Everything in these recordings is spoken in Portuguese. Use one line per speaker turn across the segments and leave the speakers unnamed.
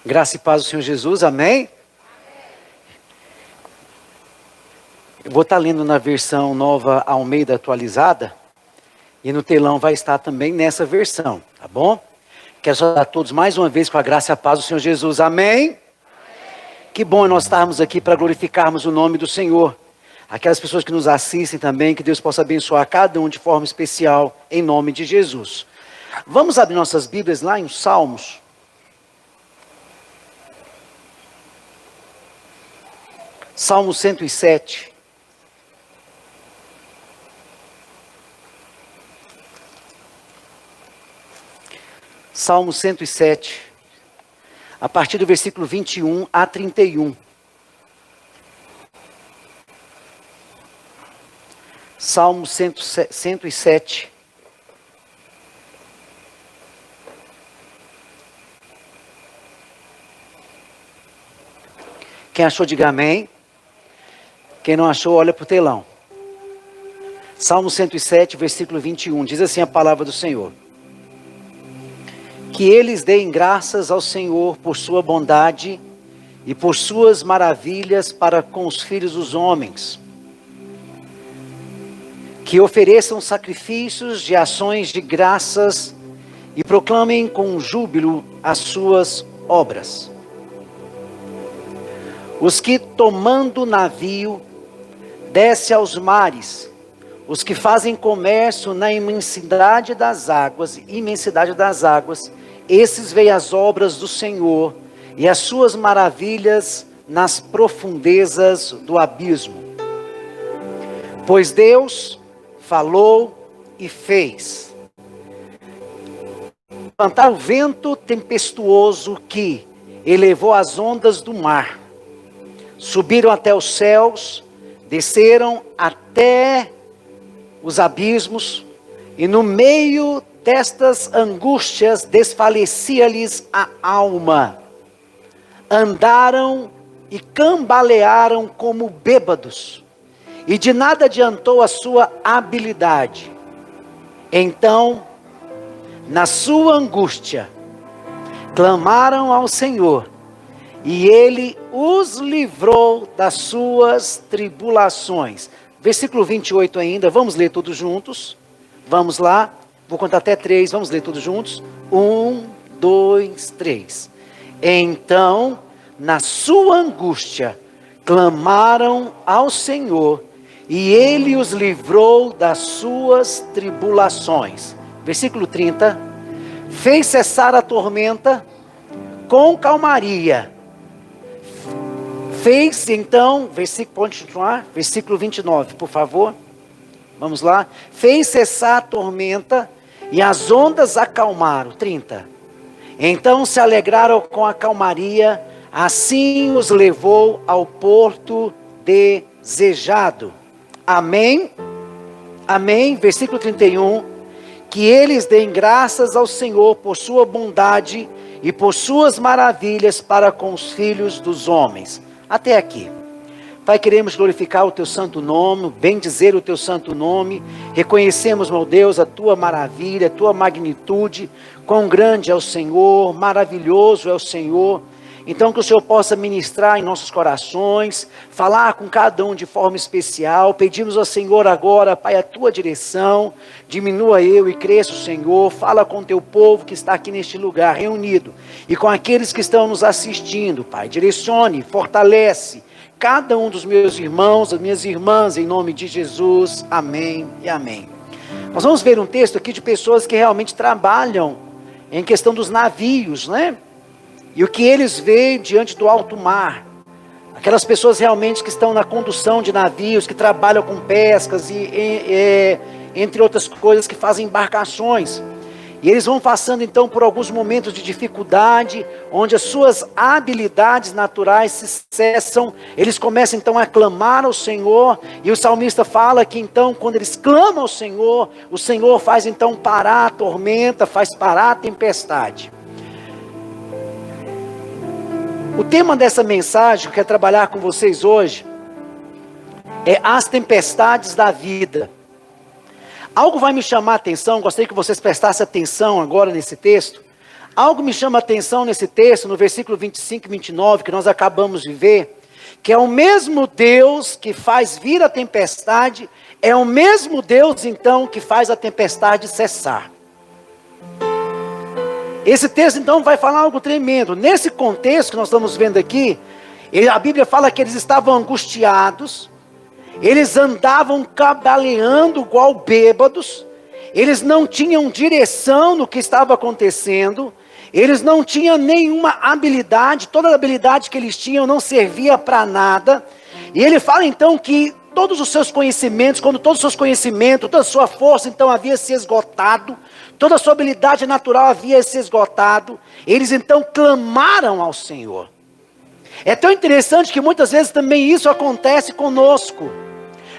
Graça e paz do Senhor Jesus, amém? Eu vou estar lendo na versão Nova Almeida atualizada, e no telão vai estar também nessa versão, tá bom? Quero saudar a todos mais uma vez com a graça e a paz do Senhor Jesus, amém? Que bom nós estarmos aqui para glorificarmos o nome do Senhor. Aquelas pessoas que nos assistem também, que Deus possa abençoar cada um de forma especial, em nome de Jesus. Vamos abrir nossas Bíblias lá em Salmos. Salmo 107. Salmo 107. A partir do versículo 21 a 31. Salmo 107. Quem achou, diga amém. Quem não achou, olha para o telão. Salmo 107, versículo 21. Diz assim a palavra do Senhor. Que eles deem graças ao Senhor por sua bondade e por suas maravilhas para com os filhos dos homens. Que ofereçam sacrifícios de ações de graças e proclamem com júbilo as suas obras. Os que tomando navio desce aos mares, os que fazem comércio na imensidade das águas, esses veem as obras do Senhor e as suas maravilhas nas profundezas do abismo. Pois Deus falou e fez. Levantar o vento tempestuoso que elevou as ondas do mar. Subiram até os céus, desceram até os abismos, e no meio destas angústias desfalecia-lhes a alma. Andaram e cambalearam como bêbados, e de nada adiantou a sua habilidade. Então, na sua angústia, clamaram ao Senhor, e Ele os livrou das suas tribulações. Versículo 28 ainda, vamos ler todos juntos. Vamos lá, vou contar até 3, vamos ler todos juntos. 1, 2, 3. Então, na sua angústia, clamaram ao Senhor, e Ele os livrou das suas tribulações. Versículo 30. Fez cessar a tormenta com calmaria. Fez então, pode continuar, versículo 29, por favor. Vamos lá. Fez cessar a tormenta e as ondas acalmaram. 30. Então se alegraram com a calmaria, assim os levou ao porto desejado. Amém? Amém. Versículo 31. Que eles deem graças ao Senhor por sua bondade e por suas maravilhas para com os filhos dos homens. Até aqui. Pai, queremos glorificar o Teu santo nome, bendizer o Teu santo nome. Reconhecemos, meu Deus, a Tua maravilha, a Tua magnitude. Quão grande é o Senhor, maravilhoso é o Senhor. Então que o Senhor possa ministrar em nossos corações, falar com cada um de forma especial. Pedimos ao Senhor agora, Pai, a Tua direção. Diminua eu e cresça o Senhor. Fala com o Teu povo que está aqui neste lugar reunido. E com aqueles que estão nos assistindo, Pai. Direcione, fortalece cada um dos meus irmãos, das minhas irmãs, em nome de Jesus. Amém e amém. Nós vamos ver um texto aqui de pessoas que realmente trabalham em questão dos navios, né? E o que eles veem diante do alto mar. Aquelas pessoas realmente que estão na condução de navios, que trabalham com pescas e entre outras coisas, que fazem embarcações. E eles vão passando então por alguns momentos de dificuldade, onde as suas habilidades naturais se cessam. Eles começam então a clamar ao Senhor, e o salmista fala que então quando eles clamam ao Senhor, o Senhor faz então parar a tormenta, faz parar a tempestade. O tema dessa mensagem que eu quero trabalhar com vocês hoje é as tempestades da vida. Algo vai me chamar a atenção, gostaria que vocês prestassem atenção agora nesse texto. Algo me chama a atenção nesse texto, no versículo 25 e 29, que nós acabamos de ver, que é o mesmo Deus que faz vir a tempestade, é o mesmo Deus, então, que faz a tempestade cessar. Esse texto, então, vai falar algo tremendo. Nesse contexto que nós estamos vendo aqui, a Bíblia fala que eles estavam angustiados, eles andavam cambaleando igual bêbados, eles não tinham direção no que estava acontecendo, eles não tinham nenhuma habilidade, toda a habilidade que eles tinham não servia para nada. E ele fala então que todos os seus conhecimentos, quando todos os seus conhecimentos, toda a sua força então havia se esgotado, toda a sua habilidade natural havia se esgotado, eles então clamaram ao Senhor. É tão interessante que muitas vezes também isso acontece conosco.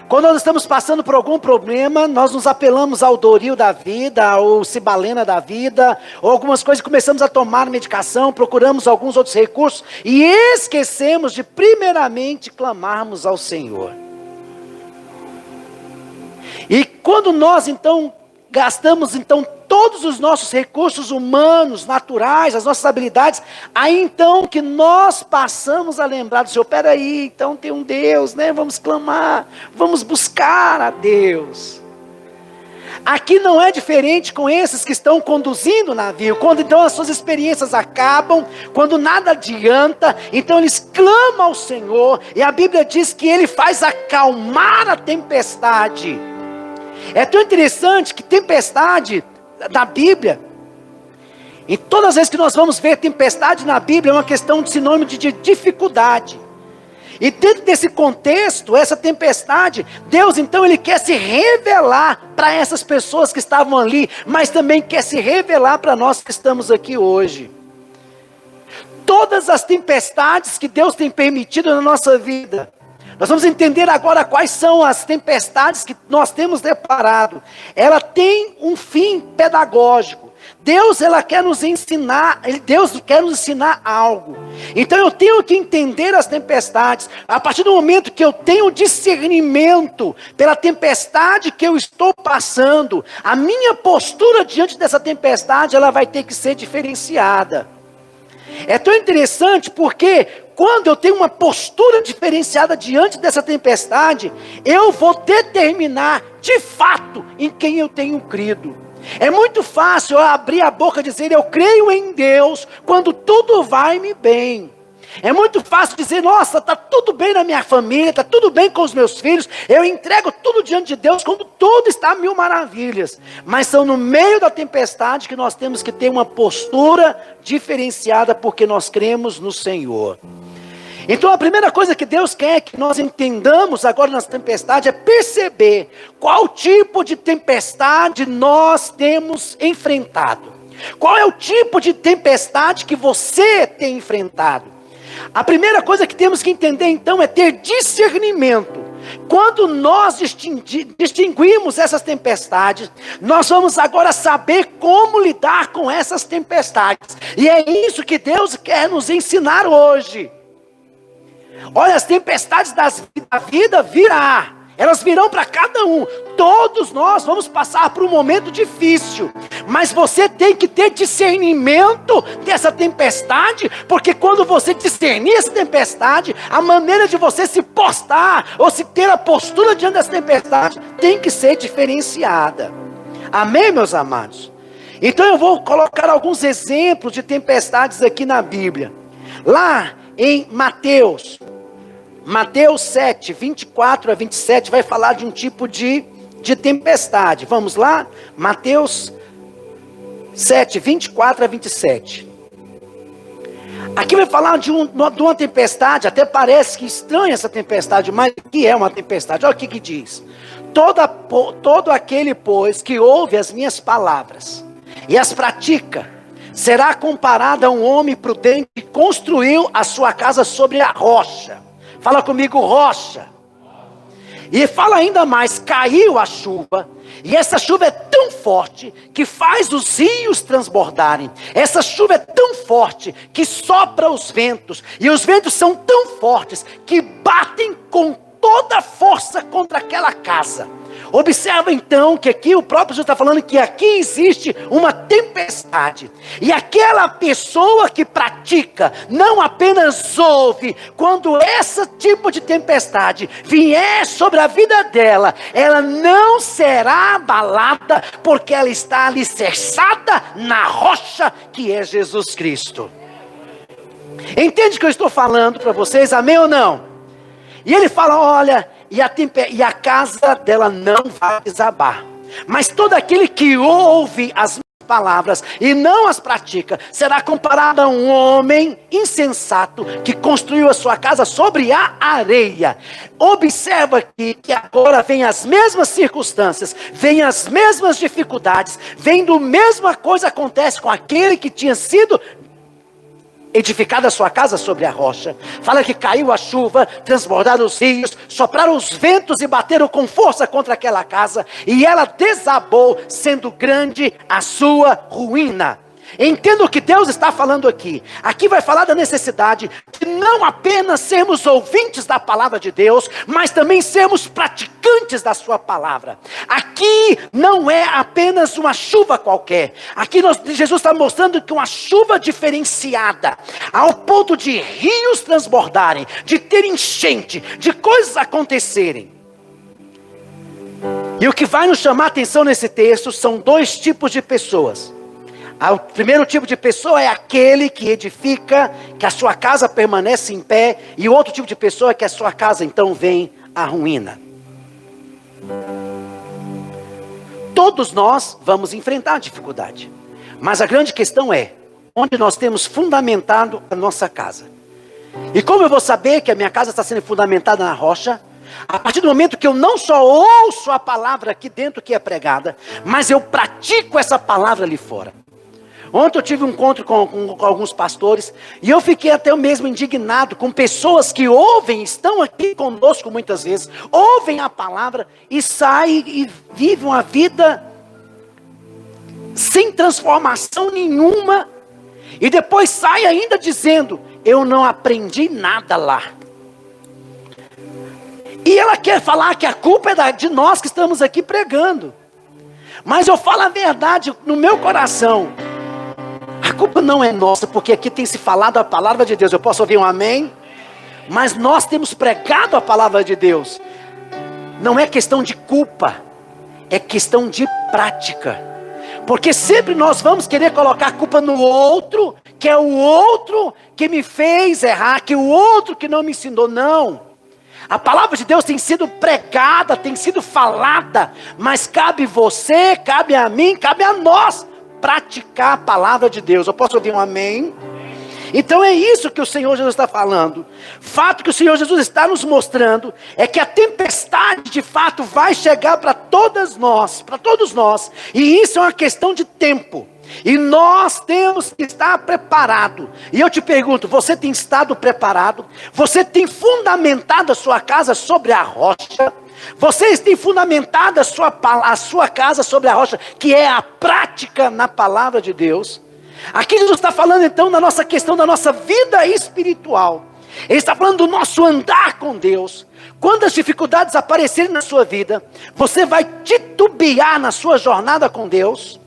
Quando nós estamos passando por algum problema, nós nos apelamos ao Doril da vida, ao Cibalena da vida, ou algumas coisas, começamos a tomar medicação, procuramos alguns outros recursos, e esquecemos de primeiramente clamarmos ao Senhor. E quando nós então gastamos então todos os nossos recursos humanos, naturais, as nossas habilidades, aí então que nós passamos a lembrar do Senhor. Peraí, então tem um Deus, né? Vamos clamar, vamos buscar a Deus. Aqui não é diferente com esses que estão conduzindo o navio. Quando então as suas experiências acabam, quando nada adianta, então eles clamam ao Senhor, e a Bíblia diz que Ele faz acalmar a tempestade. É tão interessante que tempestade da Bíblia, e todas as vezes que nós vamos ver tempestade na Bíblia, é uma questão de sinônimo de dificuldade. E dentro desse contexto, essa tempestade, Deus então Ele quer se revelar para essas pessoas que estavam ali, mas também quer se revelar para nós que estamos aqui hoje. Todas as tempestades que Deus tem permitido na nossa vida, nós vamos entender agora quais são as tempestades que nós temos deparado. Ela tem um fim pedagógico. Deus quer nos ensinar algo. Então eu tenho que entender as tempestades. A partir do momento que eu tenho discernimento pela tempestade que eu estou passando, a minha postura diante dessa tempestade, ela vai ter que ser diferenciada. É tão interessante porque quando eu tenho uma postura diferenciada diante dessa tempestade, eu vou determinar de fato em quem eu tenho crido. É muito fácil eu abrir a boca e dizer eu creio em Deus quando tudo vai-me bem. É muito fácil dizer, nossa, está tudo bem na minha família, está tudo bem com os meus filhos, eu entrego tudo diante de Deus quando tudo está a mil maravilhas. Mas são no meio da tempestade que nós temos que ter uma postura diferenciada, porque nós cremos no Senhor. Então a primeira coisa que Deus quer que nós entendamos agora nessa tempestade é perceber qual tipo de tempestade nós temos enfrentado. Qual é o tipo de tempestade que você tem enfrentado? A primeira coisa que temos que entender então é ter discernimento. Quando nós distinguimos essas tempestades, nós vamos agora saber como lidar com essas tempestades. E é isso que Deus quer nos ensinar hoje. Olha, as tempestades da vida virão. Elas virão para cada um. Todos nós vamos passar por um momento difícil. Mas você tem que ter discernimento dessa tempestade. Porque quando você discernir essa tempestade, a maneira de você se postar, ou se ter a postura diante dessa tempestade, tem que ser diferenciada. Amém, meus amados? Então eu vou colocar alguns exemplos de tempestades aqui na Bíblia. Lá em Mateus 7, 24 a 27, vai falar de um tipo de tempestade. Vamos lá? Mateus 7, 24 a 27. Aqui vai falar de uma tempestade, até parece que estranha essa tempestade, mas que é uma tempestade. Olha o que diz. Todo aquele, pois, que ouve as minhas palavras e as pratica, será comparado a um homem prudente que construiu a sua casa sobre a rocha. Fala comigo, rocha. E fala ainda mais, caiu a chuva, e essa chuva é tão forte que faz os rios transbordarem. Essa chuva é tão forte que sopra os ventos, e os ventos são tão fortes que batem com toda a força contra aquela casa. Observa então que aqui o próprio Jesus está falando que aqui existe uma tempestade. E aquela pessoa que pratica, não apenas ouve, quando esse tipo de tempestade vier sobre a vida dela, ela não será abalada, porque ela está alicerçada na rocha que é Jesus Cristo. Entende o que eu estou falando para vocês, amém ou não? E ele fala, olha, e a casa dela não vai desabar. Mas todo aquele que ouve as palavras e não as pratica, será comparado a um homem insensato que construiu a sua casa sobre a areia. Observa aqui que agora vem as mesmas circunstâncias, vem as mesmas dificuldades, vem do mesma coisa acontece com aquele que tinha sido edificada a sua casa sobre a rocha. Fala que caiu a chuva, transbordaram os rios, sopraram os ventos e bateram com força contra aquela casa, e ela desabou, sendo grande a sua ruína. Entenda o que Deus está falando aqui. Aqui vai falar da necessidade de não apenas sermos ouvintes da palavra de Deus, mas também sermos praticantes da sua palavra. Aqui não é apenas uma chuva qualquer. Aqui Jesus está mostrando que uma chuva diferenciada, ao ponto de rios transbordarem, de ter enchente, de coisas acontecerem. E o que vai nos chamar a atenção nesse texto são dois tipos de pessoas. O primeiro tipo de pessoa é aquele que edifica, que a sua casa permanece em pé. E o outro tipo de pessoa é que a sua casa então vem à ruína. Todos nós vamos enfrentar dificuldade. Mas a grande questão é, onde nós temos fundamentado a nossa casa? E como eu vou saber que a minha casa está sendo fundamentada na rocha? A partir do momento que eu não só ouço a palavra aqui dentro que é pregada, mas eu pratico essa palavra ali fora. Ontem eu tive um encontro com alguns pastores, e eu fiquei até mesmo indignado com pessoas que ouvem, estão aqui conosco muitas vezes, ouvem a palavra e saem e vivem uma vida sem transformação nenhuma, e depois sai ainda dizendo, eu não aprendi nada lá. E ela quer falar que a culpa é de nós que estamos aqui pregando. Mas eu falo a verdade no meu coração. A culpa não é nossa, porque aqui tem se falado a palavra de Deus. Eu posso ouvir um amém? Mas nós temos pregado a palavra de Deus. Não é questão de culpa, é questão de prática. Porque sempre nós vamos querer colocar a culpa no outro, que é o outro que me fez errar, que o outro que não me ensinou. Não. A palavra de Deus tem sido pregada, tem sido falada, mas cabe você, cabe a mim, cabe a nós praticar a palavra de Deus. Eu posso ouvir um amém? Então é isso que o Senhor Jesus está falando. Fato que o Senhor Jesus está nos mostrando é que a tempestade de fato vai chegar para todos nós, e isso é uma questão de tempo. E nós temos que estar preparados. E eu te pergunto, você tem estado preparado? Você tem fundamentado a sua casa sobre a rocha? Vocês têm fundamentado a sua casa sobre a rocha, que é a prática na palavra de Deus? Aqui Jesus está falando então da nossa questão, da nossa vida espiritual. Ele está falando do nosso andar com Deus. Quando as dificuldades aparecerem na sua vida, você vai titubear na sua jornada com Deus?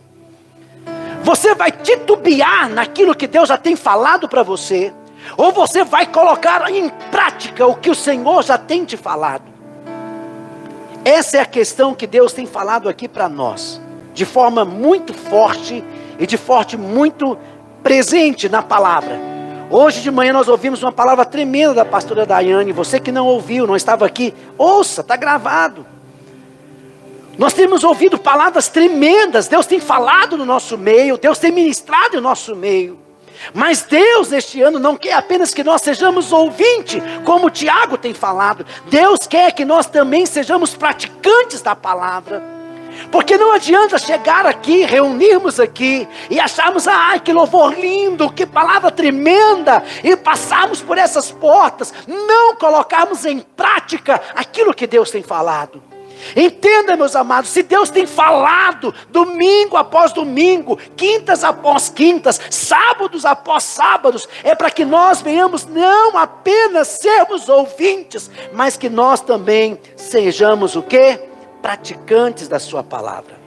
Você vai titubear naquilo que Deus já tem falado para você? Ou você vai colocar em prática o que o Senhor já tem te falado? Essa é a questão que Deus tem falado aqui para nós, de forma muito forte e de forma muito presente na palavra. Hoje de manhã nós ouvimos uma palavra tremenda da pastora Daiane. Você que não ouviu, não estava aqui, ouça, está gravado. Nós temos ouvido palavras tremendas, Deus tem falado no nosso meio, Deus tem ministrado no nosso meio. Mas Deus neste ano não quer apenas que nós sejamos ouvintes, como o Tiago tem falado. Deus quer que nós também sejamos praticantes da palavra. Porque não adianta chegar aqui, reunirmos aqui e acharmos, ai que louvor lindo, que palavra tremenda, e passarmos por essas portas, não colocarmos em prática aquilo que Deus tem falado. Entenda, meus amados, se Deus tem falado domingo após domingo, quintas após quintas, sábados após sábados, é para que nós venhamos não apenas sermos ouvintes, mas que nós também sejamos o quê? praticantes da sua palavra.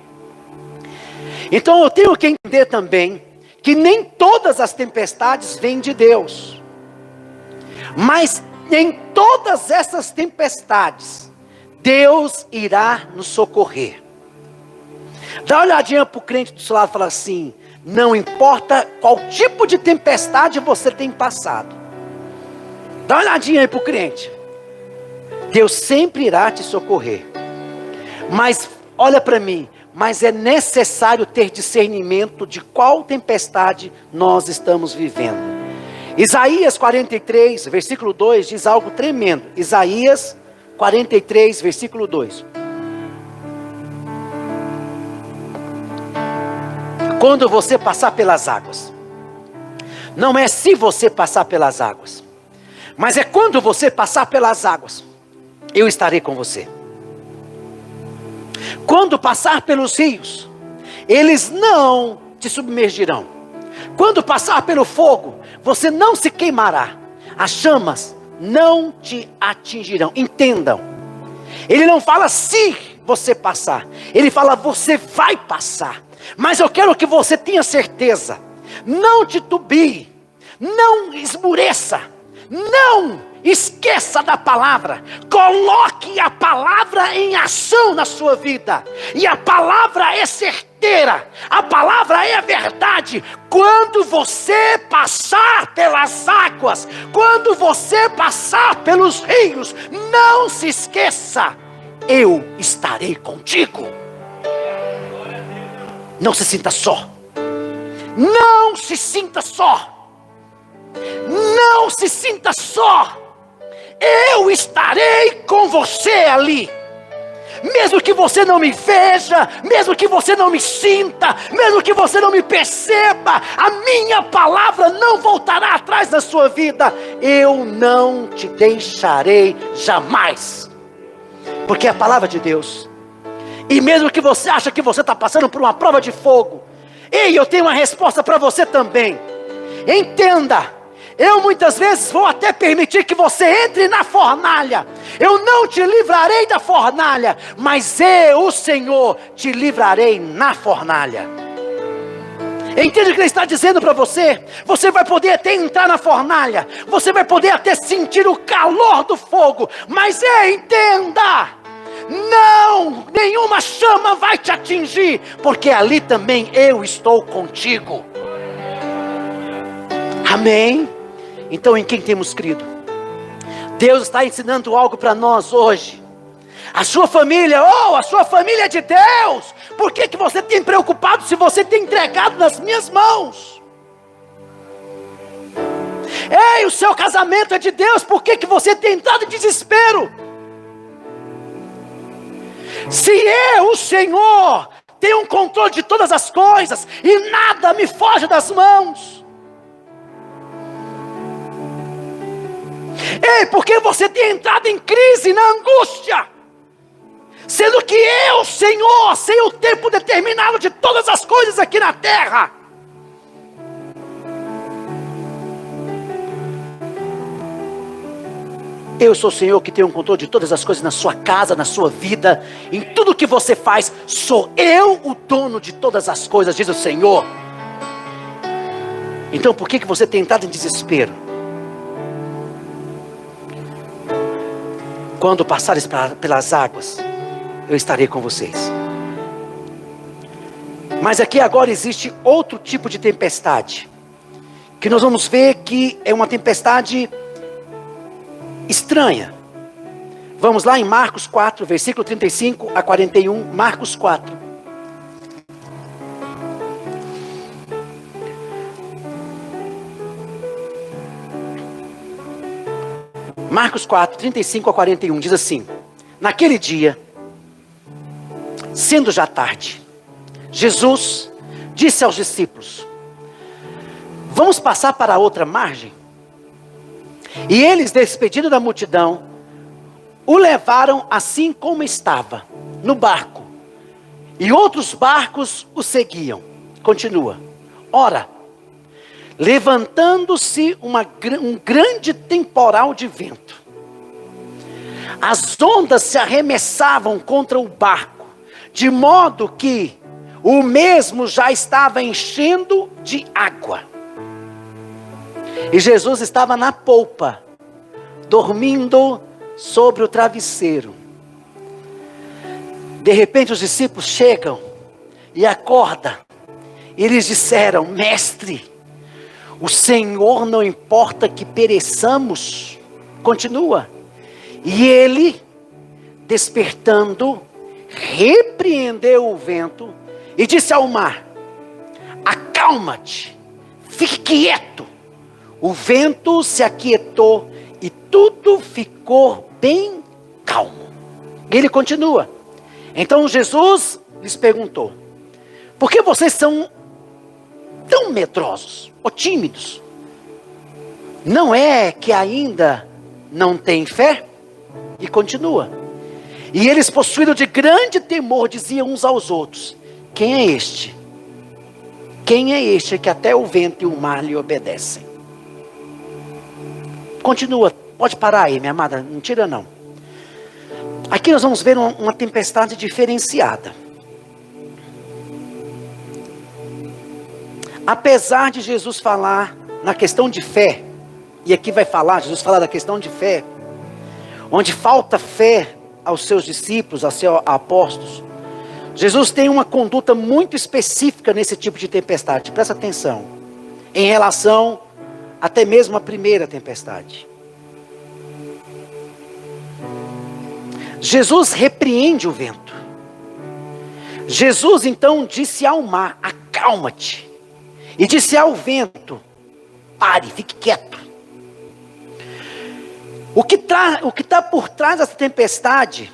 Então eu tenho que entender também que nem todas as tempestades vêm de Deus. Mas em todas essas tempestades, Deus irá nos socorrer. Dá uma olhadinha para o crente do seu lado e fala assim: não importa qual tipo de tempestade você tem passado. Dá uma olhadinha aí para o crente. Deus sempre irá te socorrer. Mas, olha para mim, mas é necessário ter discernimento de qual tempestade nós estamos vivendo. Isaías 43, versículo 2, diz algo tremendo. Isaías 43, versículo 2. Quando você passar pelas águas, não é se você passar pelas águas, mas é quando você passar pelas águas, eu estarei com você. Quando passar pelos rios, eles não te submergirão. Quando passar pelo fogo, você não se queimará. As chamas não te atingirão. Entendam. Ele não fala se você passar. Ele fala você vai passar. Mas eu quero que você tenha certeza. Não titubie. Não esmureça. Não esqueça da palavra. Coloque a palavra em ação na sua vida. E a palavra é certeira. A palavra é a verdade. Quando você passar pelas águas, quando você passar pelos rios, não se esqueça, eu estarei contigo. Não se sinta só. Não se sinta só. Não se sinta só. Eu estarei com você ali. Mesmo que você não me veja, mesmo que você não me sinta, mesmo que você não me perceba, a minha palavra não voltará atrás da sua vida. Eu não te deixarei jamais. Porque é a palavra de Deus. E mesmo que você acha que você está passando por uma prova de fogo, ei, eu tenho uma resposta para você também. Entenda. Eu muitas vezes vou até permitir que você entre na fornalha. Eu não te livrarei da fornalha, mas eu, o Senhor, te livrarei na fornalha. Entende o que Ele está dizendo para você? Você vai poder até entrar na fornalha. Você vai poder até sentir o calor do fogo. Mas entenda, não, nenhuma chama vai te atingir, porque ali também eu estou contigo. Amém? Então em quem temos crido? Deus está ensinando algo para nós hoje. A sua família, a sua família é de Deus. Por que você tem preocupado se você tem entregado nas minhas mãos? Ei, o seu casamento é de Deus. Por que você tem entrado em desespero? Se eu, o Senhor, tenho um controle de todas as coisas e nada me foge das mãos. Ei, porque você tem entrado em crise, na angústia, sendo que eu, Senhor, sei o tempo determinado de todas as coisas aqui na terra. Eu sou o Senhor que tem o controle de todas as coisas na sua casa, na sua vida, em tudo que você faz. Sou eu o dono de todas as coisas, diz o Senhor. Então por que você tem entrado em desespero? Quando passares pelas águas, eu estarei com vocês. Mas aqui agora existe outro tipo de tempestade, que nós vamos ver que é uma tempestade estranha. Vamos lá em Marcos 4, versículo 35 a 41, Marcos 4. Marcos 4, 35 a 41, diz assim: naquele dia, sendo já tarde, Jesus disse aos discípulos: vamos passar para a outra margem? E eles, despedindo da multidão, o levaram assim como estava, no barco. E outros barcos o seguiam. Continua. Ora, levantando-se um grande temporal de vento, As ondas se arremessavam contra o barco, de modo que o mesmo já estava enchendo de água. E Jesus estava na polpa, dormindo sobre o travesseiro. De repente os discípulos chegam e acordam. E eles disseram: Mestre, o Senhor não importa que pereçamos. Continua. E ele, despertando, repreendeu o vento e disse ao mar: Acalma-te, fique quieto. O vento se aquietou e tudo ficou bem calmo. E ele continua. Então Jesus lhes perguntou: por que vocês são tão medrosos ou tímidos? Não é que ainda não têm fé? E continua. E eles, possuídos de grande temor, diziam uns aos outros: quem é este? Quem é este que até o vento e o mar lhe obedecem? Continua, pode parar aí, minha amada, não tira não. Aqui nós vamos ver uma tempestade diferenciada. Apesar de Jesus falar na questão de fé, e aqui vai falar, Jesus fala da questão de fé, onde falta fé aos seus discípulos, aos seus apóstolos, Jesus tem uma conduta muito específica nesse tipo de tempestade, presta atenção, em relação até mesmo à primeira tempestade. Jesus repreende o vento. Jesus então disse ao mar: acalma-te. E disse ao vento: pare, fique quieto. O que está por trás dessa tempestade,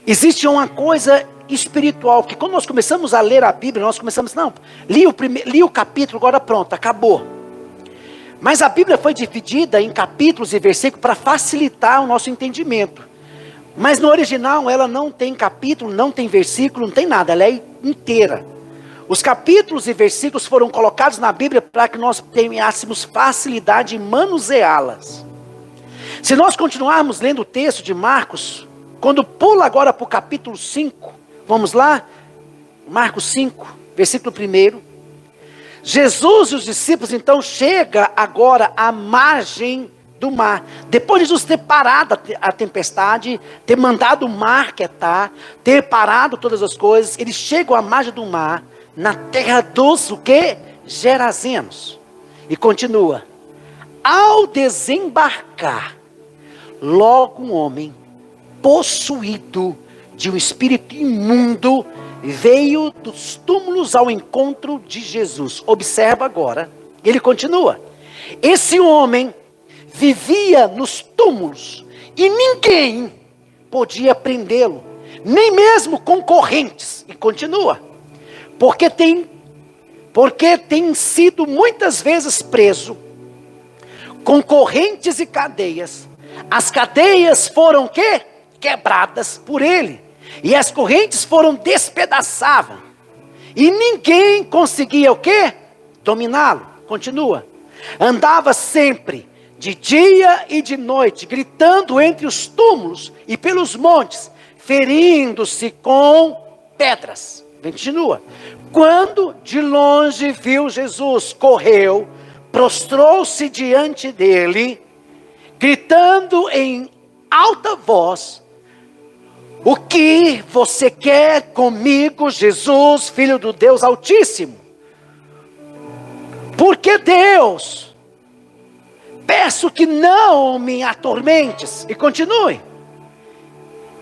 existe uma coisa espiritual, que quando nós começamos a ler a Bíblia, nós começamos, não, li o capítulo, agora pronto, acabou. Mas a Bíblia foi dividida em capítulos e versículos para facilitar o nosso entendimento. Mas no original ela não tem capítulo, não tem versículo, não tem nada, ela é inteira. Os capítulos e versículos foram colocados na Bíblia para que nós tenhamos facilidade em manuseá-las. Se nós continuarmos lendo o texto de Marcos, quando pula agora para o capítulo 5, vamos lá, Marcos 5, versículo 1. Jesus e os discípulos então chegam agora à margem do mar. Depois de Jesus ter parado a tempestade, ter mandado o mar quietar, ter parado todas as coisas, eles chegam à margem do mar, na terra dos, o quê? Gerazenos. E continua. Ao desembarcar, logo um homem possuído de um espírito imundo veio dos túmulos ao encontro de Jesus. Observa agora, ele continua. Esse homem vivia nos túmulos e ninguém podia prendê-lo, nem mesmo concorrentes. E continua. Porque tem sido muitas vezes preso com correntes e cadeias. As cadeias foram quê? Quebradas por ele. E as correntes foram despedaçadas. E ninguém conseguia o quê? Dominá-lo. Continua. Andava sempre, de dia e de noite, gritando entre os túmulos e pelos montes, ferindo-se com pedras. Continua. Quando de longe viu Jesus, correu, prostrou-se diante dele, gritando em alta voz: o que você quer comigo, Jesus, Filho do Deus Altíssimo? Porque Deus, peço que não me atormentes. E continue.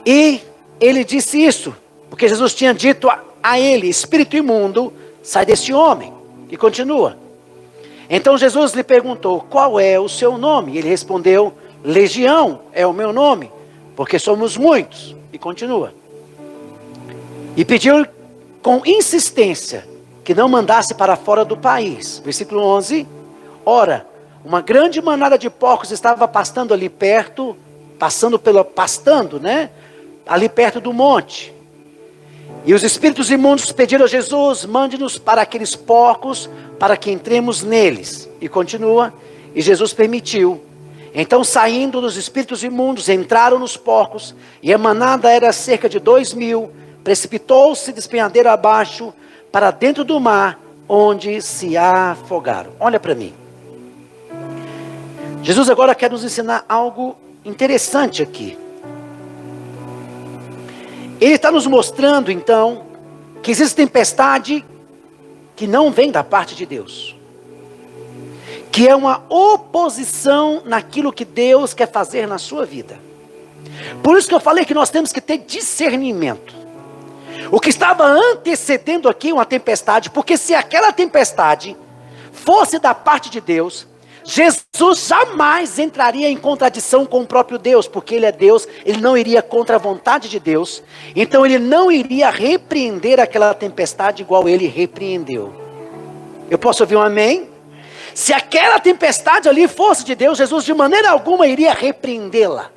E ele disse isso, porque Jesus tinha dito a ele: espírito imundo, sai desse homem. E continua. Então Jesus lhe perguntou: qual é o seu nome? E ele respondeu: Legião é o meu nome, porque somos muitos. E continua. E pediu com insistência que não mandasse para fora do país. Versículo 11. Ora, uma grande manada de porcos estava pastando ali perto, ali perto do monte. E os espíritos imundos pediram a Jesus: mande-nos para aqueles porcos, para que entremos neles. E continua. E Jesus permitiu. Então, saindo dos espíritos imundos, entraram nos porcos, e a manada era cerca de 2.000, precipitou-se despenhadeiro abaixo, para dentro do mar, onde se afogaram. Olha para mim. Jesus agora quer nos ensinar algo interessante aqui. Ele está nos mostrando, então, que existe tempestade que não vem da parte de Deus. Que é uma oposição naquilo que Deus quer fazer na sua vida. Por isso que eu falei que nós temos que ter discernimento. O que estava antecedendo aqui uma tempestade, porque se aquela tempestade fosse da parte de Deus, Jesus jamais entraria em contradição com o próprio Deus, porque Ele é Deus, Ele não iria contra a vontade de Deus, então Ele não iria repreender aquela tempestade igual Ele repreendeu. Eu posso ouvir um amém? Se aquela tempestade ali fosse de Deus, Jesus de maneira alguma iria repreendê-la.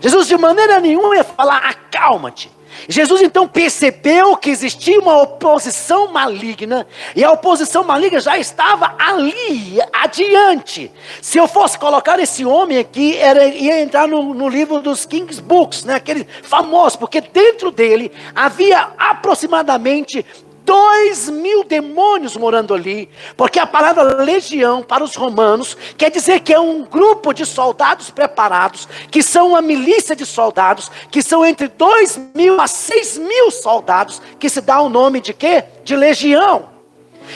Jesus de maneira nenhuma ia falar, acalma-te. Jesus então percebeu que existia uma oposição maligna, e a oposição maligna já estava ali, adiante. Se eu fosse colocar esse homem aqui, ia entrar no livro dos King's Books, né? Aquele famoso, porque dentro dele havia aproximadamente 2.000 demônios morando ali, porque a palavra legião para os romanos quer dizer que é um grupo de soldados preparados, que são uma milícia de soldados, que são entre 2.000 a 6.000 soldados, que se dá o nome de quê? De legião.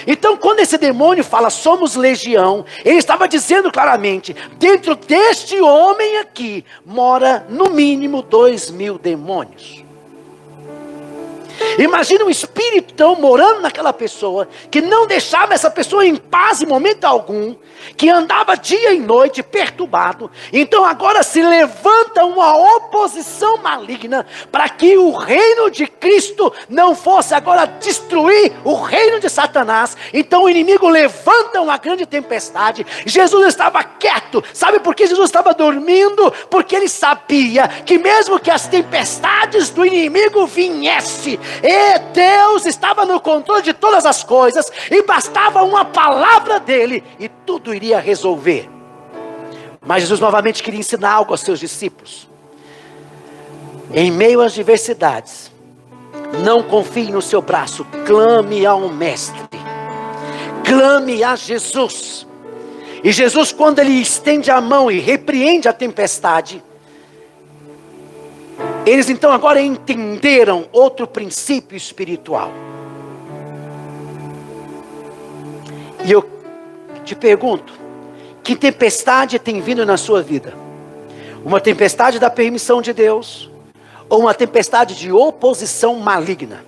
Então quando esse demônio fala somos legião, ele estava dizendo claramente, dentro deste homem aqui, mora no mínimo 2.000 demônios. Imagina um espírito então morando naquela pessoa, que não deixava essa pessoa em paz em momento algum, que andava dia e noite perturbado. Então agora se levanta uma oposição maligna, para que o reino de Cristo não fosse agora destruir o reino de Satanás. Então o inimigo levanta uma grande tempestade. Jesus estava quieto. Sabe por que Jesus estava dormindo? Porque ele sabia que mesmo que as tempestades do inimigo viessem, e Deus estava no controle de todas as coisas, e bastava uma palavra dele, e tudo iria resolver. Mas Jesus novamente queria ensinar algo aos seus discípulos. Em meio às diversidades, não confie no seu braço, clame ao Mestre, clame a Jesus. E Jesus, quando ele estende a mão e repreende a tempestade, eles então agora entenderam outro princípio espiritual. E eu te pergunto, que tempestade tem vindo na sua vida? Uma tempestade da permissão de Deus, ou uma tempestade de oposição maligna?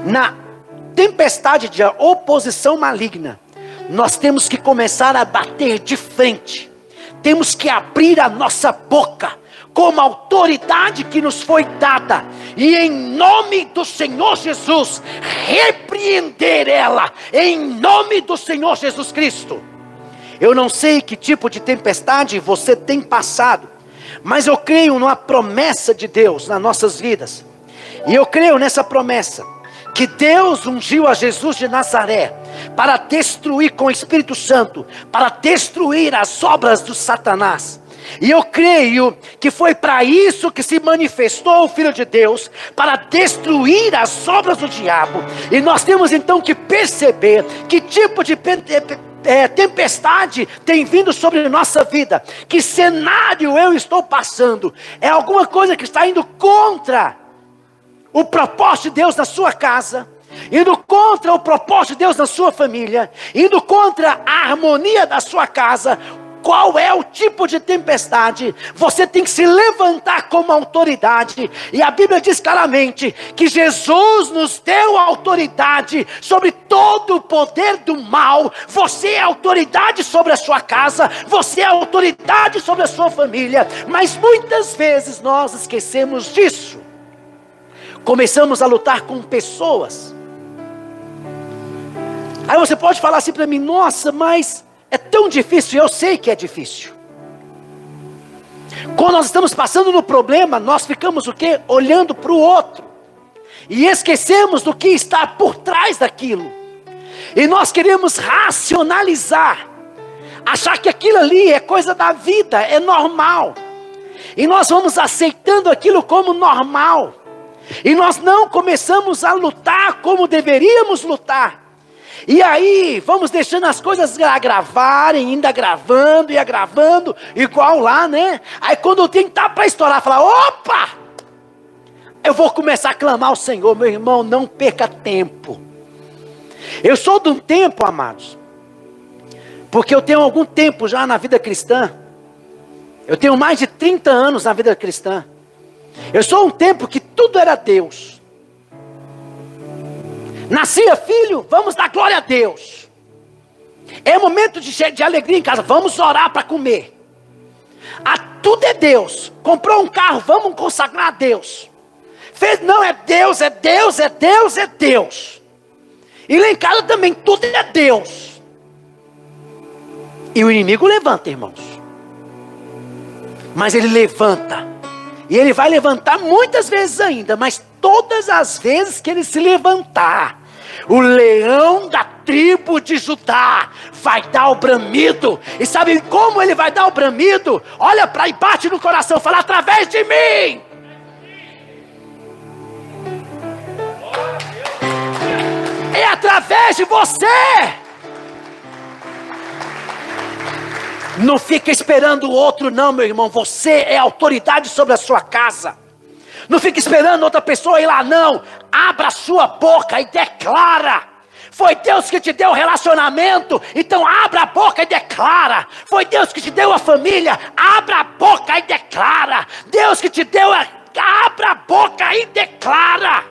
Na tempestade de oposição maligna, nós temos que começar a bater de frente. Temos que abrir a nossa boca, como autoridade que nos foi dada, e em nome do Senhor Jesus, repreender ela, em nome do Senhor Jesus Cristo. Eu não sei que tipo de tempestade você tem passado, mas eu creio numa promessa de Deus nas nossas vidas, e eu creio nessa promessa, que Deus ungiu a Jesus de Nazaré, para destruir com o Espírito Santo, para destruir as obras do Satanás. E eu creio que foi para isso que se manifestou o Filho de Deus, para destruir as obras do diabo. E nós temos então que perceber que tipo de tempestade tem vindo sobre nossa vida, que cenário eu estou passando, é alguma coisa que está indo contra o propósito de Deus na sua casa, indo contra o propósito de Deus na sua família, indo contra a harmonia da sua casa. Qual é o tipo de tempestade? Você tem que se levantar como autoridade. E a Bíblia diz claramente que Jesus nos deu autoridade sobre todo o poder do mal. Você é autoridade sobre a sua casa, você é autoridade sobre a sua família. Mas muitas vezes nós esquecemos disso. Começamos a lutar com pessoas. Aí você pode falar assim para mim: nossa, mas é tão difícil. Eu sei que é difícil. Quando nós estamos passando no problema, nós ficamos o quê? Olhando para o outro. E esquecemos do que está por trás daquilo. E nós queremos racionalizar achar que aquilo ali é coisa da vida, é normal. E nós vamos aceitando aquilo como normal. E nós não começamos a lutar como deveríamos lutar. E aí vamos deixando as coisas agravarem, ainda agravando e agravando, igual lá, né? Aí quando eu tenho que estar para estourar, falar, opa! Eu vou começar a clamar ao Senhor, meu irmão, não perca tempo. Eu sou de um tempo, amados, porque eu tenho algum tempo já na vida cristã. Eu tenho mais de 30 anos na vida cristã. Eu sou um tempo que tudo era Deus. Nascia filho, vamos dar glória a Deus. É momento de alegria em casa, vamos orar para comer. Tudo é Deus. Comprou um carro, vamos consagrar a Deus. Não, é Deus, é Deus, é Deus, é Deus. E lá em casa também tudo é Deus. E o inimigo levanta, irmãos. Mas ele levanta. E ele vai levantar muitas vezes ainda. Mas todas as vezes que ele se levantar, o leão da tribo de Judá vai dar o bramido. E sabe como ele vai dar o bramido? Olha para e bate no coração, fala, através de mim. É através de você. Não fica esperando o outro não, meu irmão. Você é autoridade sobre a sua casa. Não fica esperando outra pessoa ir lá, não. Abra a sua boca e declara. Foi Deus que te deu o relacionamento, então abra a boca e declara. Foi Deus que te deu a família, abra a boca e declara. Deus que te deu abra a boca e declara.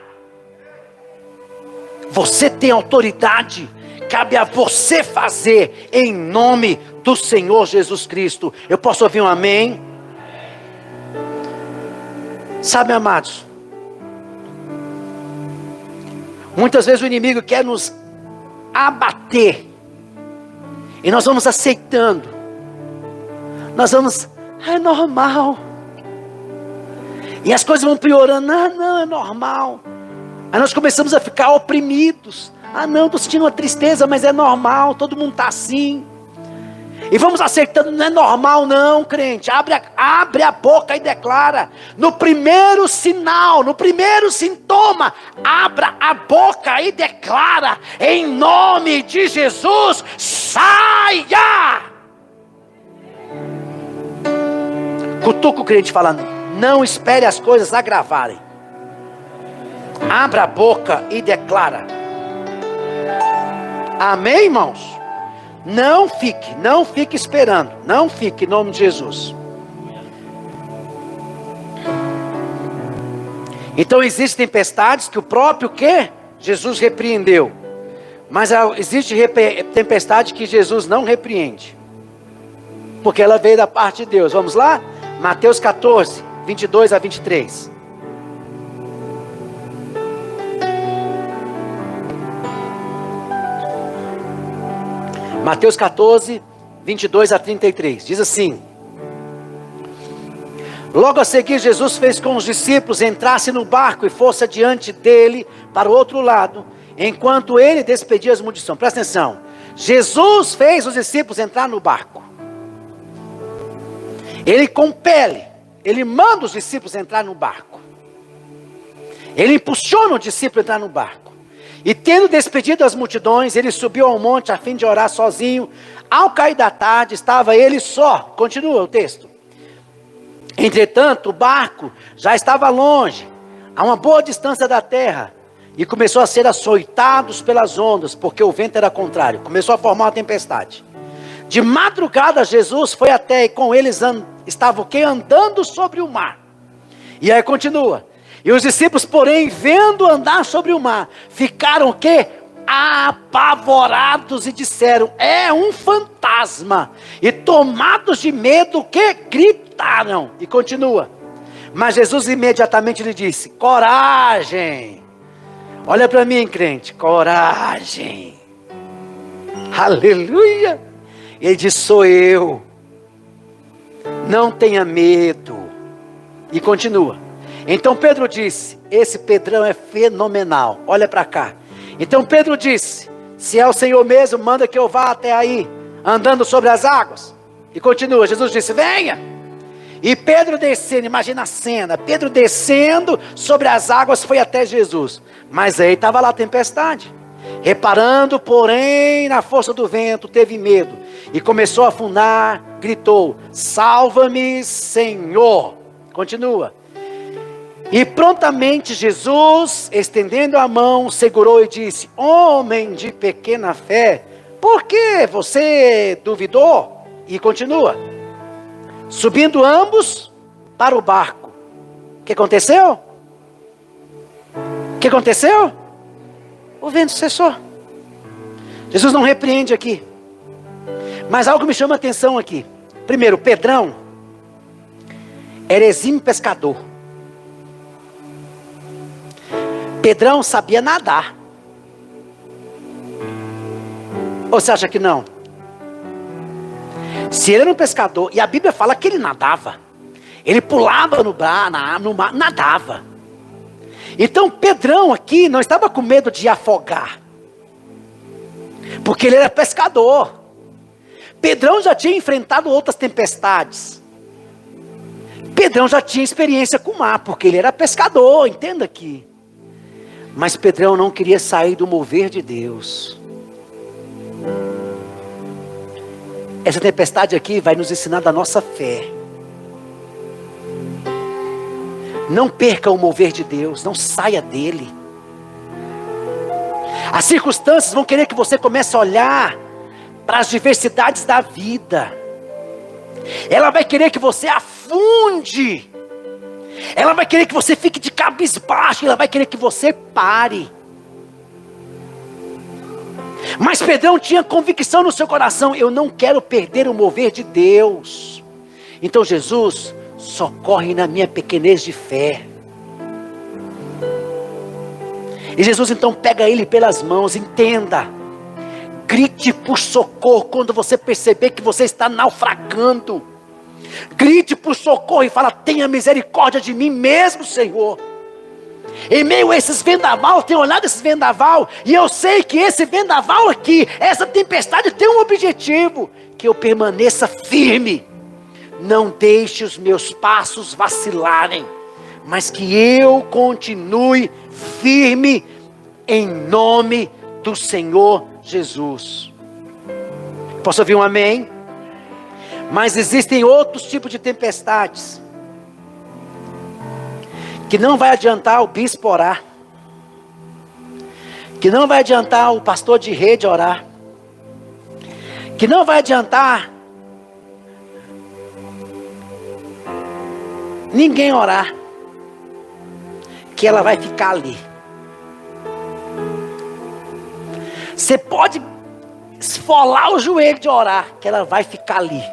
Você tem autoridade, cabe a você fazer em nome do Senhor Jesus Cristo. Eu posso ouvir um amém? Sabe, amados, muitas vezes o inimigo quer nos abater, e nós vamos aceitando, nós vamos, é normal, e as coisas vão piorando, não, é normal, aí nós começamos a ficar oprimidos, não, estou sentindo uma tristeza, mas é normal, todo mundo está assim, e vamos aceitando, não é normal não, crente, abre a boca e declara, no primeiro sinal, no primeiro sintoma, abra a boca e declara, em nome de Jesus, saia! Cutuca o crente falando, não espere as coisas agravarem, abra a boca e declara, amém, irmãos? Não fique esperando, não fique em nome de Jesus. Então existem tempestades que o próprio que? Jesus repreendeu. Mas existe tempestade que Jesus não repreende, porque ela veio da parte de Deus. Vamos lá? Mateus 14, 22 a 23. Mateus 14, 22 a 33, diz assim: logo a seguir Jesus fez com os discípulos entrasse no barco e fosse adiante dele para o outro lado, enquanto ele despedia as multidões. Presta atenção, Jesus fez os discípulos entrar no barco, ele compele, ele manda os discípulos entrar no barco, ele impulsiona o discípulo a entrar no barco. E tendo despedido as multidões, ele subiu ao monte a fim de orar sozinho. Ao cair da tarde, estava ele só. Continua o texto. Entretanto, o barco já estava longe, a uma boa distância da terra, e começou a ser açoitados pelas ondas, porque o vento era contrário. Começou a formar uma tempestade. De madrugada, Jesus foi até, e com eles estava o quê? Andando sobre o mar. E aí continua. E os discípulos, porém, vendo andar sobre o mar, ficaram o quê? Apavorados e disseram, é um fantasma. E tomados de medo, o quê? Gritaram. E continua. Mas Jesus imediatamente lhe disse, coragem. Olha para mim, crente, coragem. Aleluia. Ele diz, sou eu. Não tenha medo. E continua. Então Pedro disse, esse Pedrão é fenomenal, olha para cá. Então Pedro disse, se é o Senhor mesmo, manda que eu vá até aí, andando sobre as águas. E continua, Jesus disse, venha. E Pedro descendo, imagina a cena, Pedro descendo sobre as águas foi até Jesus. Mas aí estava lá a tempestade. Reparando, porém, na força do vento, teve medo. E começou a afundar, gritou, salva-me, Senhor. Continua. E prontamente Jesus, estendendo a mão, segurou e disse, homem de pequena fé, por que você duvidou? E continua. Subindo ambos para o barco. O que aconteceu? O que aconteceu? O vento cessou. Jesus não repreende aqui. Mas algo me chama a atenção aqui. Primeiro, Pedrão era exímio pescador. Pedrão sabia nadar. Ou você acha que não? Se ele era um pescador, e a Bíblia fala que ele nadava. Ele pulava no mar, nadava. Então Pedrão aqui não estava com medo de afogar. Porque ele era pescador. Pedrão já tinha enfrentado outras tempestades. Pedrão já tinha experiência com o mar, porque ele era pescador, entenda aqui. Mas Pedrão não queria sair do mover de Deus. Essa tempestade aqui vai nos ensinar da nossa fé. Não perca o mover de Deus, não saia dele. As circunstâncias vão querer que você comece a olhar para as diversidades da vida. Ela vai querer que você afunde. Ela vai querer que você fique de cabisbaixo. Ela vai querer que você pare. Mas Pedrão tinha convicção no seu coração. Eu não quero perder o mover de Deus. Então Jesus, socorre na minha pequenez de fé. E Jesus então pega ele pelas mãos. Entenda. Grite por socorro quando você perceber que você está naufragando. Grite por socorro e fala, tenha misericórdia de mim mesmo, Senhor. Em meio a esses vendaval, eu tenho olhado esses vendaval, e eu sei que esse vendaval aqui, essa tempestade tem um objetivo, que eu permaneça firme. Não deixe os meus passos vacilarem, mas que eu continue firme em nome do Senhor Jesus. Posso ouvir um amém? Mas existem outros tipos de tempestades que não vai adiantar o bispo orar, que não vai adiantar o pastor de rede orar, que não vai adiantar ninguém orar, que ela vai ficar ali. Você pode esfolar o joelho de orar, que ela vai ficar ali.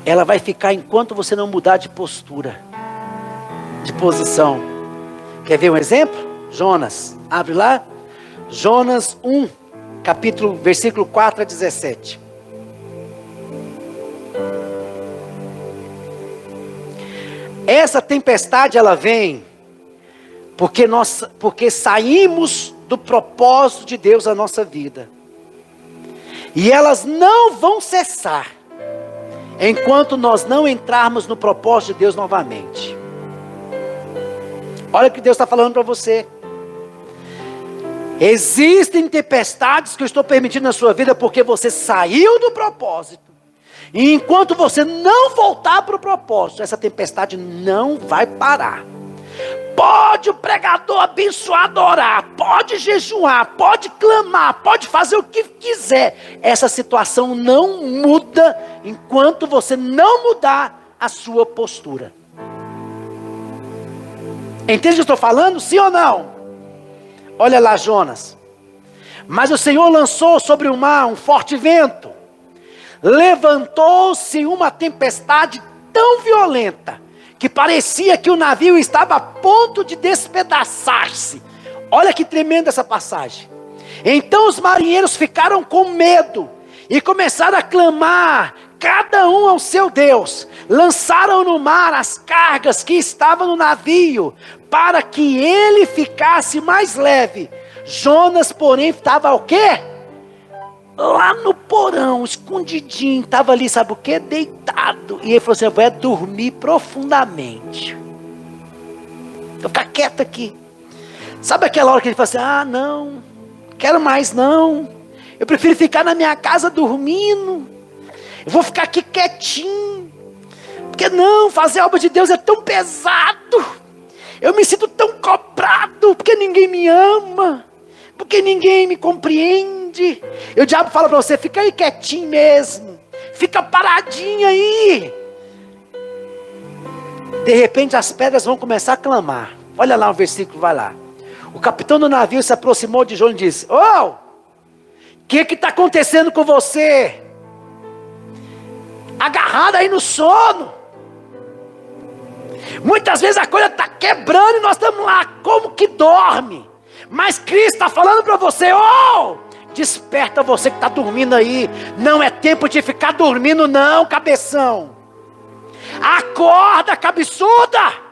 Ela vai ficar enquanto você não mudar de postura, de posição. Quer ver um exemplo? Jonas, abre lá. Jonas 1, versículo 4 a 17. Essa tempestade ela vem porque saímos do propósito de Deus na nossa vida. E elas não vão cessar enquanto nós não entrarmos no propósito de Deus novamente. Olha o que Deus está falando para você. Existem tempestades que eu estou permitindo na sua vida porque você saiu do propósito. E enquanto você não voltar para o propósito, essa tempestade não vai parar. Pode o pregador abençoado orar, pode jejuar, pode clamar, pode fazer o que quiser. Essa situação não muda enquanto você não mudar a sua postura. Entende o que eu estou falando? Sim ou não? Olha lá Jonas. Mas o Senhor lançou sobre o mar um forte vento. Levantou-se uma tempestade tão violenta que parecia que o navio estava a ponto de despedaçar-se. Olha que tremenda essa passagem. Então os marinheiros ficaram com medo e começaram a clamar, cada um ao seu Deus. Lançaram no mar as cargas que estavam no navio, para que ele ficasse mais leve. Jonas, porém, estava o quê? Lá no porão, escondidinho, estava ali, sabe o quê? Deitado. E ele falou assim: eu vou dormir profundamente. Vou ficar quieto aqui. Sabe aquela hora que ele fala assim: ah, não, quero mais não. Eu prefiro ficar na minha casa dormindo. Eu vou ficar aqui quietinho. Porque não, fazer a obra de Deus é tão pesado. Eu me sinto tão cobrado, porque ninguém me ama. Porque ninguém me compreende. E o diabo fala para você: fica aí quietinho mesmo. Fica paradinho aí. De repente as pedras vão começar a clamar. Olha lá o versículo, vai lá. O capitão do navio se aproximou de Jonas e disse: ô, o que está acontecendo com você? Agarrado aí no sono. Muitas vezes a coisa está quebrando e nós estamos lá como que dorme. Mas Cristo está falando para você: ô, desperta você que está dormindo aí. Não é tempo de ficar dormindo não, cabeção. Acorda, cabeçuda.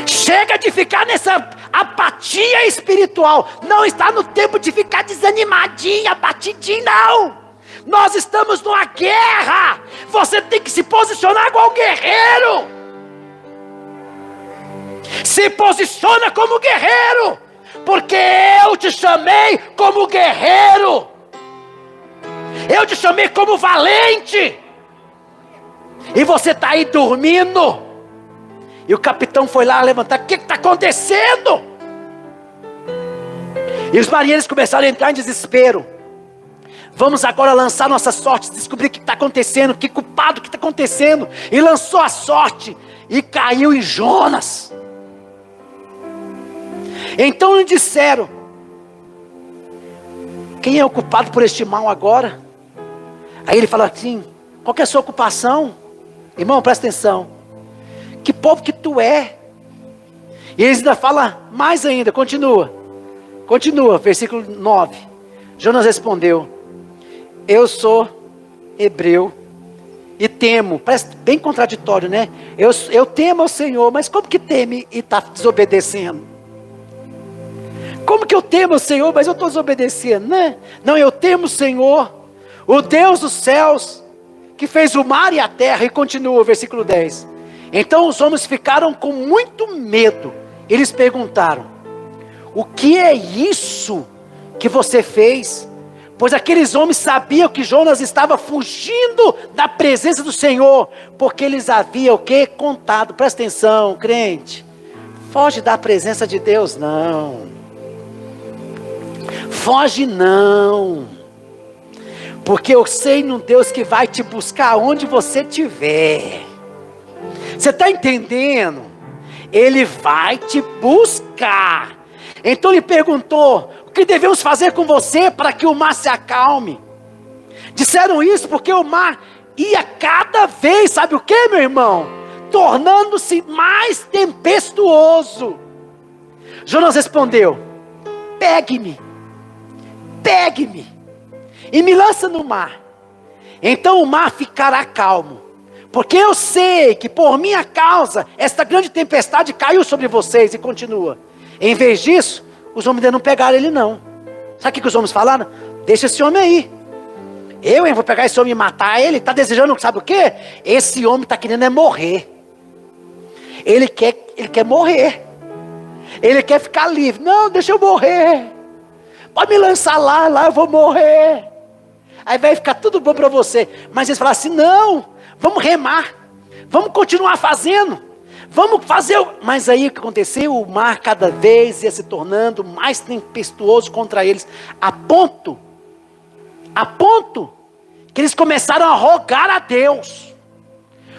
Chega de ficar nessa apatia espiritual. Não está no tempo de ficar desanimadinho, abatidinho, não. Nós estamos numa guerra. Você tem que se posicionar igual guerreiro. Se posiciona como guerreiro. Porque eu te chamei como guerreiro. Eu te chamei como valente. E você está aí dormindo. E o capitão foi lá levantar: o que está acontecendo? E os marinheiros começaram a entrar em desespero. Vamos agora lançar nossa sorte, descobrir o que está acontecendo, que culpado, o que está acontecendo. E lançou a sorte e caiu em Jonas. Então lhe disseram: quem é o culpado por este mal agora? Aí ele fala assim: qual que é a sua ocupação? Irmão, presta atenção. Que povo que tu é? E eles ainda falam mais ainda, continua, versículo 9. Jonas respondeu: eu sou hebreu e temo. Parece bem contraditório, né? Eu temo ao Senhor, mas como que teme e está desobedecendo? Como que eu temo ao Senhor, mas eu estou desobedecendo, né? Não, eu temo o Senhor, o Deus dos céus, que fez o mar e a terra. E continua o versículo 10. Então os homens ficaram com muito medo. Eles perguntaram: o que é isso que você fez? Pois aqueles homens sabiam que Jonas estava fugindo da presença do Senhor, porque eles haviam o quê? Contado. Presta atenção, crente. Foge da presença de Deus não. Foge não. Porque eu sei num Deus que vai te buscar onde você estiver. Você está entendendo? Ele vai te buscar. Então ele perguntou: o que devemos fazer com você para que o mar se acalme? Disseram isso porque o mar ia cada vez, sabe o que, meu irmão? Tornando-se mais tempestuoso. Jonas respondeu: pegue-me e me lança no mar. Então o mar ficará calmo, porque eu sei que por minha causa esta grande tempestade caiu sobre vocês. E continua: em vez disso, os homens ainda não pegaram ele não. Sabe o que os homens falaram? Deixa esse homem aí. Eu vou pegar esse homem e matar ele. Está desejando, sabe o quê? Esse homem está querendo morrer. Ele quer morrer. Ele quer ficar livre. Não, deixa eu morrer. Pode me lançar lá eu vou morrer. Aí vai ficar tudo bom para você. Mas eles falaram assim: não, vamos remar. Vamos continuar fazendo. Vamos fazer. Mas aí o que aconteceu? O mar cada vez ia se tornando mais tempestuoso contra eles. A ponto que eles começaram a rogar a Deus.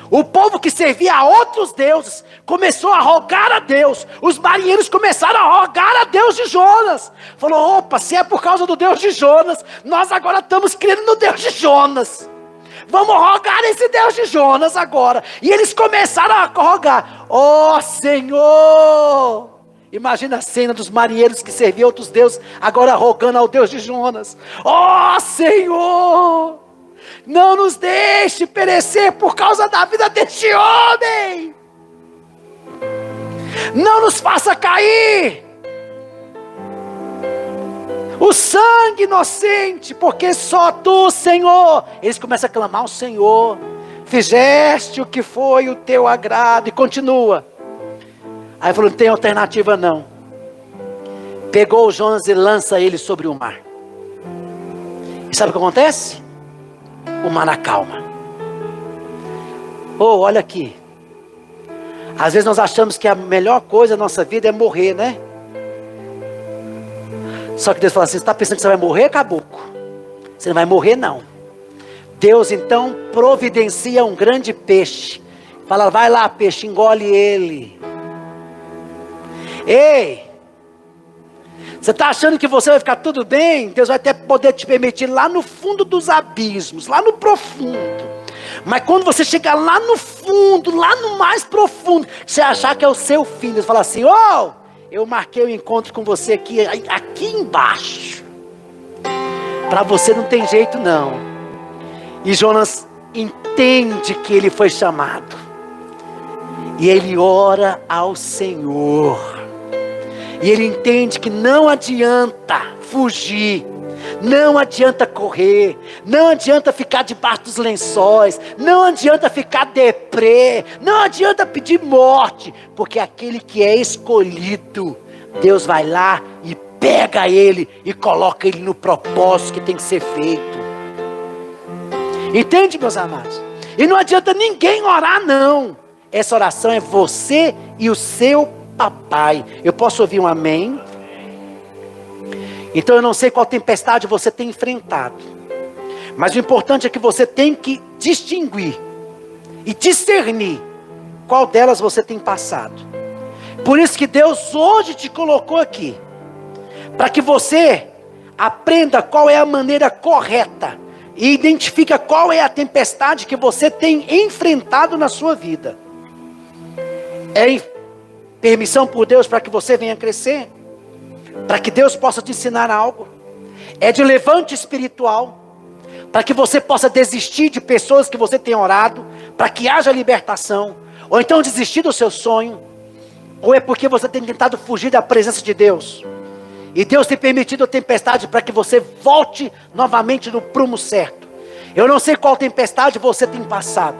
O povo que servia a outros deuses começou a rogar a Deus. Os marinheiros começaram a rogar a Deus de Jonas. Falou: opa, se é por causa do Deus de Jonas, nós agora estamos crendo no Deus de Jonas. Vamos rogar esse Deus de Jonas agora. E eles começaram a rogar: ó Senhor. Imagina a cena dos marinheiros que serviam outros deuses, agora rogando ao Deus de Jonas: ó Senhor, não nos deixe perecer por causa da vida deste homem. Não nos faça cair. O sangue inocente, porque só tu, Senhor. Eles começam a clamar ao Senhor. Fizeste o que foi o teu agrado. E continua. Aí falou, não tem alternativa não. Pegou o Jonas e lança ele sobre o mar. E sabe o que acontece? O mar acalma. Oh, olha aqui. Às vezes nós achamos que a melhor coisa da nossa vida é morrer, né? Só que Deus fala assim, você está pensando que você vai morrer, caboclo? Você não vai morrer não. Deus então providencia um grande peixe. Fala, vai lá peixe, engole ele. Ei! Você está achando que você vai ficar tudo bem? Deus vai até poder te permitir lá no fundo dos abismos, lá no profundo. Mas quando você chegar lá no fundo, lá no mais profundo, você achar que é o seu fim, Deus fala assim, oh, eu marquei o encontro com você aqui embaixo. Para você não tem jeito não. E Jonas entende que ele foi chamado. E ele ora ao Senhor. E ele entende que não adianta fugir, não adianta correr, não adianta ficar debaixo dos lençóis, não adianta ficar deprê, não adianta pedir morte, porque aquele que é escolhido, Deus vai lá e pega ele e coloca ele no propósito que tem que ser feito. Entende, meus amados? E não adianta ninguém orar não, essa oração é você e o seu papai. Eu posso ouvir um amém? Então eu não sei qual tempestade você tem enfrentado, mas o importante é que você tem que distinguir e discernir qual delas você tem passado. Por isso que Deus hoje te colocou aqui, para que você aprenda qual é a maneira correta e identifica qual é a tempestade que você tem enfrentado na sua vida. Permissão por Deus para que você venha crescer, para que Deus possa te ensinar algo, é de levante espiritual, para que você possa desistir de pessoas que você tem orado, para que haja libertação, ou então desistir do seu sonho, ou é porque você tem tentado fugir da presença de Deus, e Deus tem permitido a tempestade para que você volte novamente no prumo certo. Eu não sei qual tempestade você tem passado,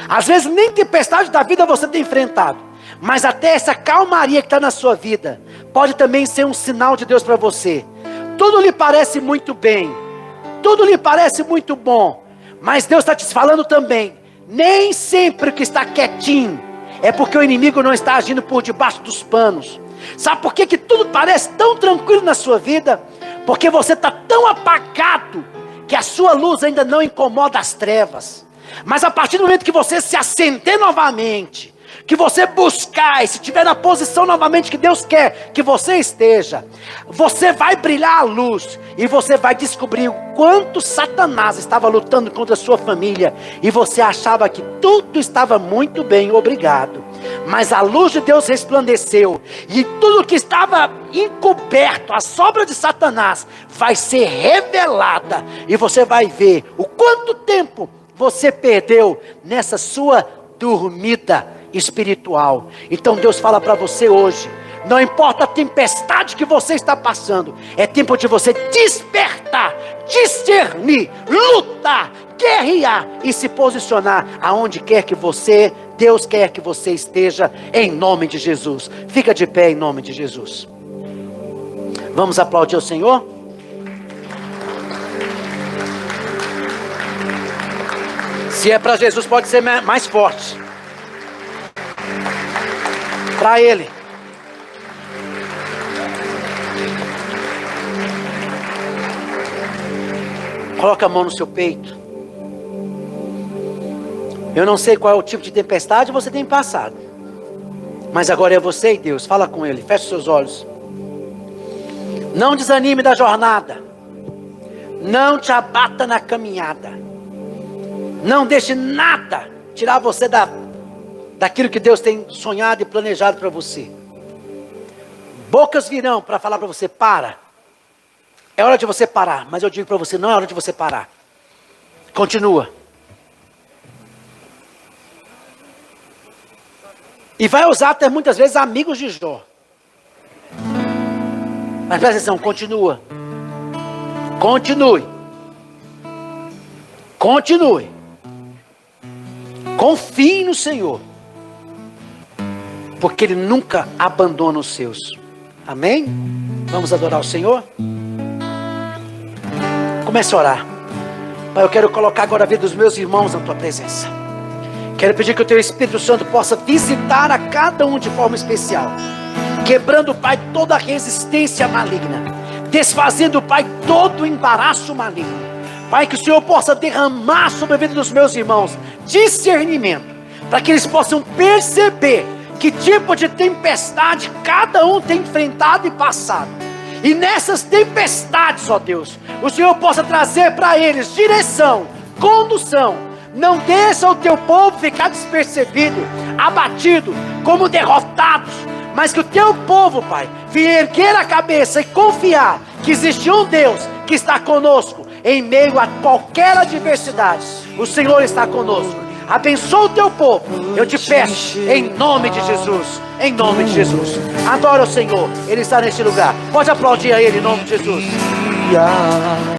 às vezes nem tempestade da vida você tem enfrentado, mas até essa calmaria que está na sua vida, pode também ser um sinal de Deus para você. Tudo lhe parece muito bem, tudo lhe parece muito bom, mas Deus está te falando também, nem sempre que está quietinho, é porque o inimigo não está agindo por debaixo dos panos. Sabe por que tudo parece tão tranquilo na sua vida? Porque você está tão apagado, que a sua luz ainda não incomoda as trevas. Mas a partir do momento que você se acender novamente, que você buscar, e se estiver na posição novamente que Deus quer que você esteja, você vai brilhar a luz, e você vai descobrir o quanto Satanás estava lutando contra a sua família, e você achava que tudo estava muito bem, obrigado, mas a luz de Deus resplandeceu, e tudo que estava encoberto, a sobra de Satanás, vai ser revelada, e você vai ver o quanto tempo você perdeu nessa sua dormida espiritual. Então Deus fala para você hoje, não importa a tempestade que você está passando, é tempo de você despertar, discernir, lutar, guerrear e se posicionar aonde quer que Deus quer que você esteja, em nome de Jesus. Fica de pé em nome de Jesus. Vamos aplaudir o Senhor? Se é para Jesus, pode ser mais forte. Para Ele. Coloca a mão no seu peito. Eu não sei qual é o tipo de tempestade você tem passado, mas agora é você e Deus. Fala com Ele, feche seus olhos. Não desanime da jornada, não te abata na caminhada, não deixe nada tirar você daquilo que Deus tem sonhado e planejado para você. Bocas virão para falar para você, para. É hora de você parar, mas eu digo para você, não é hora de você parar. Continua. E vai usar até muitas vezes amigos de Jó. Mas presta atenção, continua. Continue. Continue. Confie no Senhor. Porque Ele nunca abandona os seus. Amém? Vamos adorar o Senhor? Comece a orar. Pai, eu quero colocar agora a vida dos meus irmãos na Tua presença. Quero pedir que o Teu Espírito Santo possa visitar a cada um de forma especial. Quebrando, Pai, toda a resistência maligna. Desfazendo, Pai, todo o embaraço maligno. Pai, que o Senhor possa derramar sobre a vida dos meus irmãos discernimento, para que eles possam perceber que tipo de tempestade cada um tem enfrentado e passado. E nessas tempestades, ó Deus, o Senhor possa trazer para eles direção, condução. Não deixa o Teu povo ficar despercebido, abatido, como derrotados, mas que o Teu povo, Pai, venha erguer a cabeça e confiar que existe um Deus que está conosco em meio a qualquer adversidade. O Senhor está conosco. Abençoa o Teu povo, eu te peço, em nome de Jesus. Em nome de Jesus. Adora o Senhor, Ele está neste lugar. Pode aplaudir a Ele em nome de Jesus.